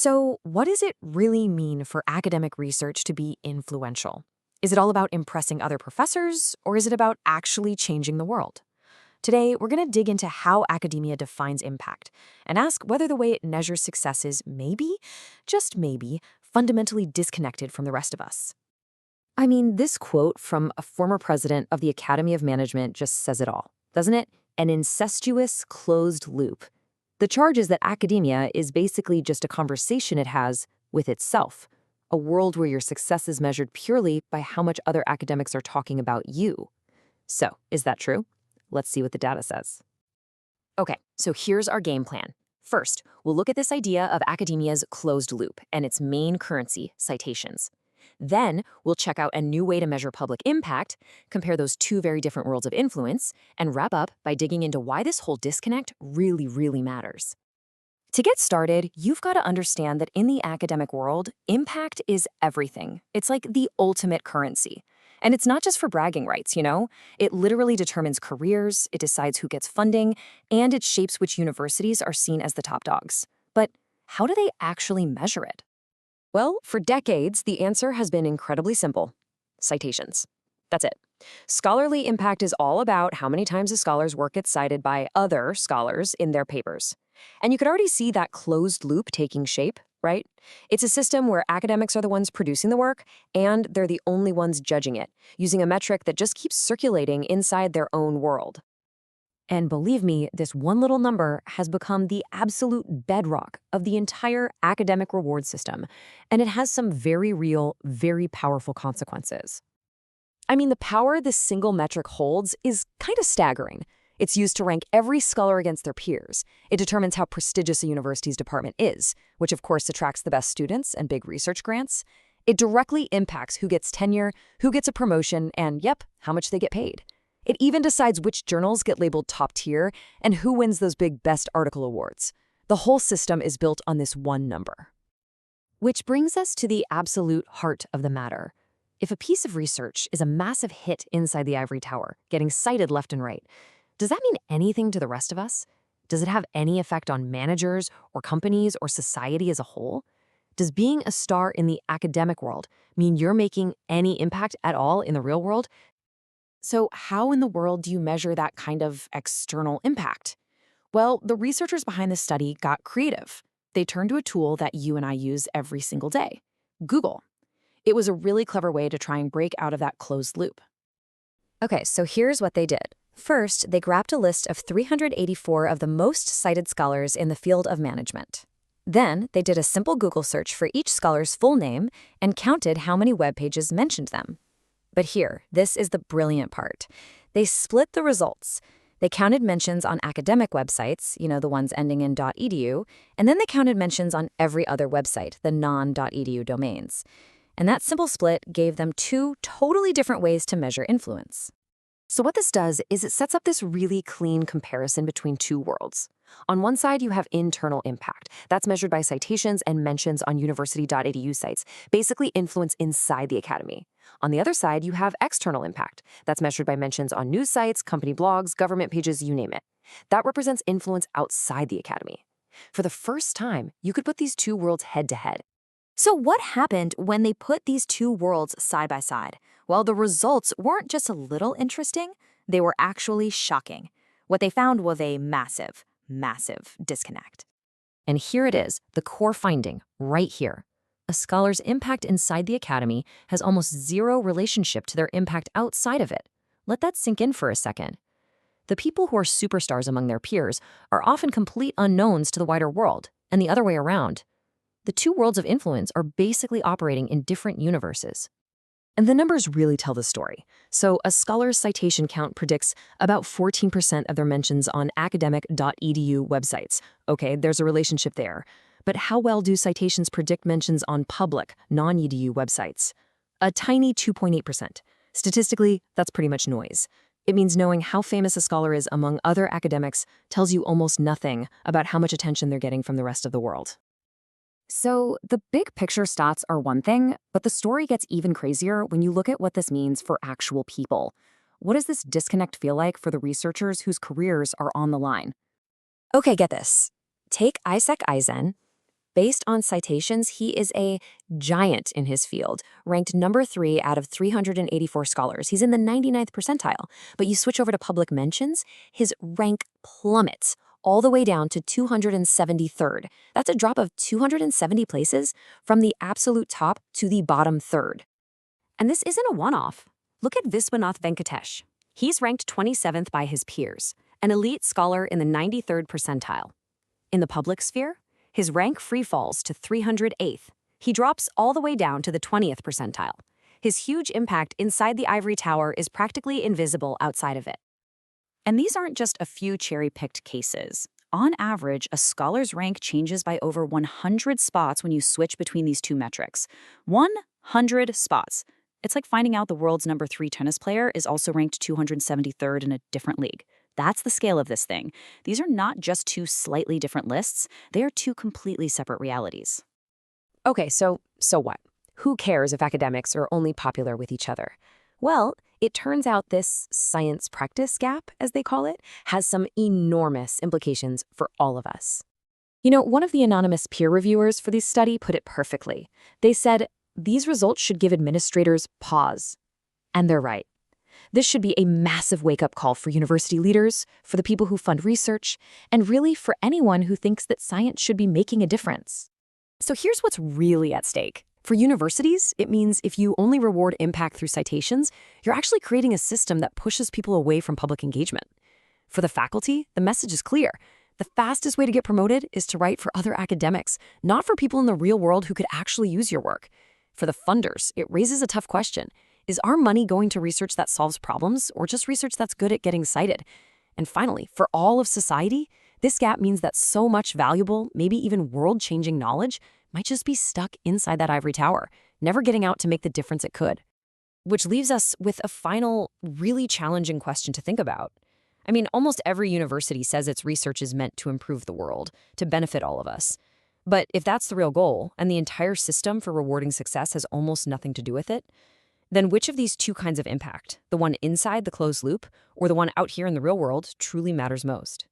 So, what does it really mean for academic research to be influential? Is it all about impressing other professors, or is it about actually changing the world? Today, we're going to dig into how academia defines impact and ask whether the way it measures success is maybe, just maybe, fundamentally disconnected from the rest of us. I mean, this quote from a former president of the Academy of Management just says it all, doesn't it? An incestuous closed loop. The charge is that academia is basically just a conversation it has with itself, a world where your success is measured purely by how much other academics are talking about you. So, is that true? Let's see what the data says. Okay, so here's our game plan. First, we'll look at this idea of academia's closed loop and its main currency, citations. Then, we'll check out a new way to measure public impact, compare those two very different worlds of influence, and wrap up by digging into why this whole disconnect really matters. To get started, you've got to understand that in the academic world, impact is everything. It's like the ultimate currency. And it's not just for bragging rights, you know? It literally determines careers, it decides who gets funding, and it shapes which universities are seen as the top dogs. But how do they actually measure it? Well, for decades, the answer has been incredibly simple. Citations. That's it. Scholarly impact is all about how many times a scholar's work gets cited by other scholars in their papers. And you could already see that closed loop taking shape, right? It's a system where academics are the ones producing the work, and they're the only ones judging it, using a metric that just keeps circulating inside their own world. And believe me, this one little number has become the absolute bedrock of the entire academic reward system, and it has some very real, very powerful consequences. I mean, the power this single metric holds is kind of staggering. It's used to rank every scholar against their peers. It determines how prestigious a university's department is, which of course attracts the best students and big research grants. It directly impacts who gets tenure, who gets a promotion, and yep, how much they get paid. It even decides which journals get labeled top tier and who wins those big best article awards. The whole system is built on this one number. Which brings us to the absolute heart of the matter. If a piece of research is a massive hit inside the ivory tower, getting cited left and right, does that mean anything to the rest of us? Does it have any effect on managers or companies or society as a whole? Does being a star in the academic world mean you're making any impact at all in the real world? So how in the world do you measure that kind of external impact? Well, the researchers behind this study got creative. They turned to a tool that you and I use every single day, Google. It was a really clever way to try and break out of that closed loop. Okay, so here's what they did. First, they grabbed a list of 384 of the most cited scholars in the field of management. Then, they did a simple Google search for each scholar's full name and counted how many web pages mentioned them. But here, this is the brilliant part. They split the results. They counted mentions on academic websites, you know, the ones ending in .edu, and then they counted mentions on every other website, the non.edu domains. And that simple split gave them two totally different ways to measure influence. So what this does is it sets up this really clean comparison between two worlds. On one side, you have internal impact. That's measured by citations and mentions on university.edu sites, basically influence inside the academy. On the other side, you have external impact. That's measured by mentions on news sites, company blogs, government pages, you name it. That represents influence outside the academy. For the first time, you could put these two worlds head to head. So what happened when they put these two worlds side by side? Well, the results weren't just a little interesting, they were actually shocking. What they found was a massive disconnect. And here it is, the core finding, right here. A scholar's impact inside the academy has almost zero relationship to their impact outside of it. Let that sink in for a second. The people who are superstars among their peers are often complete unknowns to the wider world, and the other way around. The two worlds of influence are basically operating in different universes. And the numbers really tell the story. So a scholar's citation count predicts about 14% of their mentions on academic.edu websites. Okay, there's a relationship there. But how well do citations predict mentions on public, non-edu websites? A tiny 2.8%. Statistically, that's pretty much noise. It means knowing how famous a scholar is among other academics tells you almost nothing about how much attention they're getting from the rest of the world. So the big picture stats are one thing, but the story gets even crazier when you look at what this means for actual people. What does this disconnect feel like for the researchers whose careers are on the line? Okay, get this. Take Isaac Eisen. Based on citations, he is a giant in his field, ranked number 3 out of 384 scholars. He's in the 99th percentile. But you switch over to public mentions, his rank plummets all the way down to 273rd. That's a drop of 270 places from the absolute top to the bottom third. And this isn't a one-off. Look at Viswanath Venkatesh. He's ranked 27th by his peers, an elite scholar in the 93rd percentile. In the public sphere, his rank free falls to 308th. He drops all the way down to the 20th percentile. His huge impact inside the ivory tower is practically invisible outside of it. And these aren't just a few cherry-picked cases. On average, a scholar's rank changes by over 100 spots when you switch between these two metrics. 100 spots. It's like finding out the world's number 3 tennis player is also ranked 273rd in a different league. That's the scale of this thing. These are not just two slightly different lists. They are two completely separate realities. Okay, so what? Who cares if academics are only popular with each other? Well, it turns out this science practice gap, as they call it, has some enormous implications for all of us. You know, one of the anonymous peer reviewers for this study put it perfectly. They said, these results should give administrators pause. And they're right. This should be a massive wake-up call for university leaders, for the people who fund research, and really for anyone who thinks that science should be making a difference. So here's what's really at stake. For universities, it means if you only reward impact through citations, you're actually creating a system that pushes people away from public engagement. For the faculty, the message is clear. The fastest way to get promoted is to write for other academics, not for people in the real world who could actually use your work. For the funders, it raises a tough question. Is our money going to research that solves problems or just research that's good at getting cited? And finally, for all of society, this gap means that so much valuable, maybe even world-changing knowledge might just be stuck inside that ivory tower, never getting out to make the difference it could. Which leaves us with a final, really challenging question to think about. I mean, almost every university says its research is meant to improve the world, to benefit all of us. But if that's the real goal, and the entire system for rewarding success has almost nothing to do with it, then which of these two kinds of impact, the one inside the closed loop or the one out here in the real world, truly matters most?